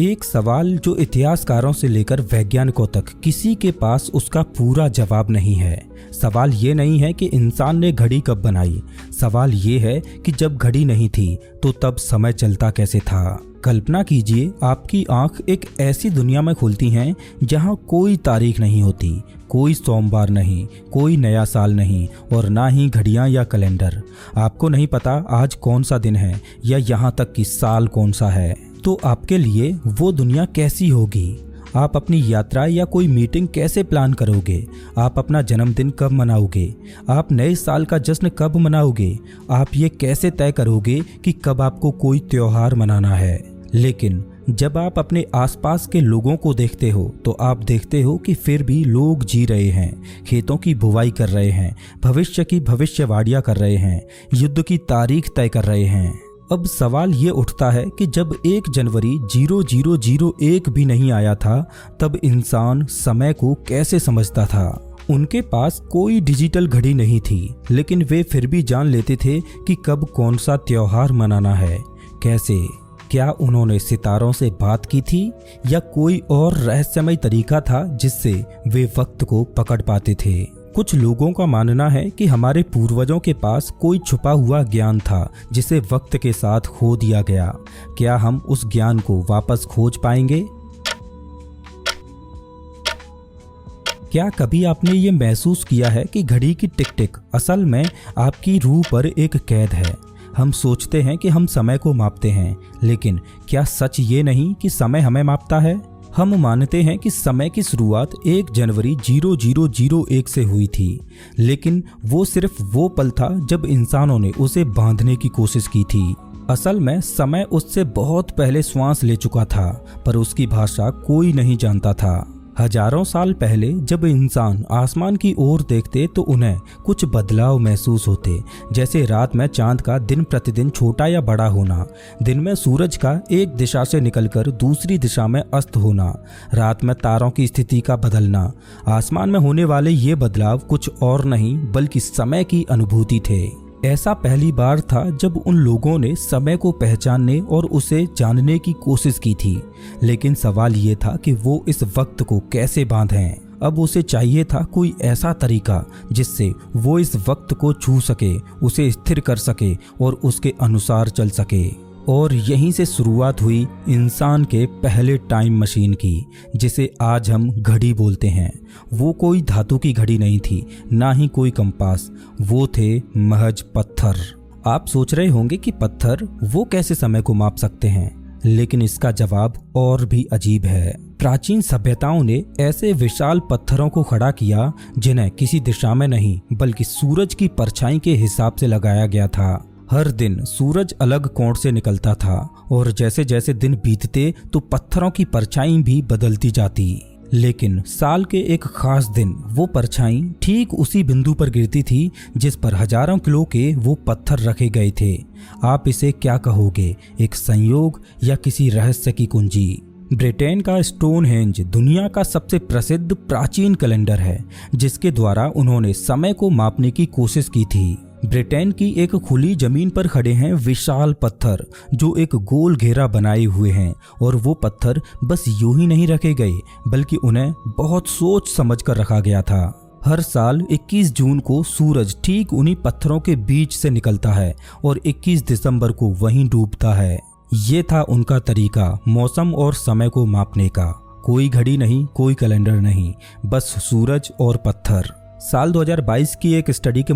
एक सवाल जो इतिहासकारों से लेकर वैज्ञानिकों तक किसी के पास उसका पूरा जवाब नहीं है। सवाल ये नहीं है कि इंसान ने घड़ी कब बनाई, सवाल ये है कि जब घड़ी नहीं थी तो तब समय चलता कैसे था। कल्पना कीजिए, आपकी आंख एक ऐसी दुनिया में खुलती हैं जहां कोई तारीख नहीं होती, कोई सोमवार नहीं, कोई नया साल नहीं और ना ही घड़ियां या कैलेंडर। आपको नहीं पता आज कौन सा दिन है या यहाँ तक कि साल कौन सा है। तो आपके लिए वो दुनिया कैसी होगी? आप अपनी यात्रा या कोई मीटिंग कैसे प्लान करोगे? आप अपना जन्मदिन कब मनाओगे? आप नए साल का जश्न कब मनाओगे? आप ये कैसे तय करोगे कि कब आपको कोई त्योहार मनाना है? लेकिन जब आप अपने आसपास के लोगों को देखते हो तो आप देखते हो कि फिर भी लोग जी रहे हैं, खेतों की बुवाई कर रहे हैं, भविष्य की भविष्यवाणियां कर रहे हैं, युद्ध की तारीख तय कर रहे हैं। अब सवाल ये उठता है कि जब 1 जनवरी 0001 भी नहीं आया था तब इंसान समय को कैसे समझता था? उनके पास कोई डिजिटल घड़ी नहीं थी, लेकिन वे फिर भी जान लेते थे कि कब कौन सा त्योहार मनाना है। कैसे? क्या उन्होंने सितारों से बात की थी या कोई और रहस्यमय तरीका था जिससे वे वक्त को पकड़ पाते थे? कुछ लोगों का मानना है कि हमारे पूर्वजों के पास कोई छुपा हुआ ज्ञान था जिसे वक्त के साथ खो दिया गया। क्या हम उस ज्ञान को वापस खोज पाएंगे? क्या कभी आपने ये महसूस किया है कि घड़ी की टिक टिक असल में आपकी रूह पर एक कैद है? हम सोचते हैं कि हम समय को मापते हैं, लेकिन क्या सच ये नहीं कि समय हमें मापता है? हम मानते हैं कि समय की शुरुआत 1 जनवरी 0001 से हुई थी, लेकिन वो सिर्फ वो पल था जब इंसानों ने उसे बांधने की कोशिश की थी। असल में समय उससे बहुत पहले श्वास ले चुका था, पर उसकी भाषा कोई नहीं जानता था। हजारों साल पहले जब इंसान आसमान की ओर देखते तो उन्हें कुछ बदलाव महसूस होते, जैसे रात में चांद का दिन प्रतिदिन छोटा या बड़ा होना, दिन में सूरज का एक दिशा से निकलकर दूसरी दिशा में अस्त होना, रात में तारों की स्थिति का बदलना। आसमान में होने वाले ये बदलाव कुछ और नहीं बल्कि समय की अनुभूति थे। ऐसा पहली बार था जब उन लोगों ने समय को पहचानने और उसे जानने की कोशिश की थी, लेकिन सवाल ये था कि वो इस वक्त को कैसे बांधें। अब उसे चाहिए था कोई ऐसा तरीका जिससे वो इस वक्त को छू सके, उसे स्थिर कर सके और उसके अनुसार चल सके। और यहीं से शुरुआत हुई इंसान के पहले टाइम मशीन की, जिसे आज हम घड़ी बोलते हैं। वो कोई धातु की घड़ी नहीं थी, ना ही कोई कंपास, वो थे महज पत्थर। आप सोच रहे होंगे कि पत्थर वो कैसे समय को माप सकते हैं, लेकिन इसका जवाब और भी अजीब है। प्राचीन सभ्यताओं ने ऐसे विशाल पत्थरों को खड़ा किया जिन्हें किसी दिशा में नहीं बल्कि सूरज की परछाई के हिसाब से लगाया गया था। हर दिन सूरज अलग कोण से निकलता था और जैसे जैसे दिन बीतते तो पत्थरों की परछाई भी बदलती जाती। लेकिन साल के एक खास दिन वो परछाई ठीक उसी बिंदु पर गिरती थी जिस पर हजारों किलो के वो पत्थर रखे गए थे। आप इसे क्या कहोगे, एक संयोग या किसी रहस्य की कुंजी? ब्रिटेन का स्टोनहेंज दुनिया का सबसे प्रसिद्ध प्राचीन कैलेंडर है, जिसके द्वारा उन्होंने समय को मापने की कोशिश की थी। ब्रिटेन की एक खुली जमीन पर खड़े हैं विशाल पत्थर जो एक गोल घेरा बनाए हुए हैं, और वो पत्थर बस यूं ही नहीं रखे गए बल्कि उन्हें बहुत सोच समझ कर रखा गया था। हर साल 21 जून को सूरज ठीक उन्हीं पत्थरों के बीच से निकलता है और 21 दिसंबर को वहीं डूबता है। ये था उनका तरीका मौसम और समय को मापने का। कोई घड़ी नहीं, कोई कैलेंडर नहीं, बस सूरज और पत्थर। साल 2022 की एक स्टडी के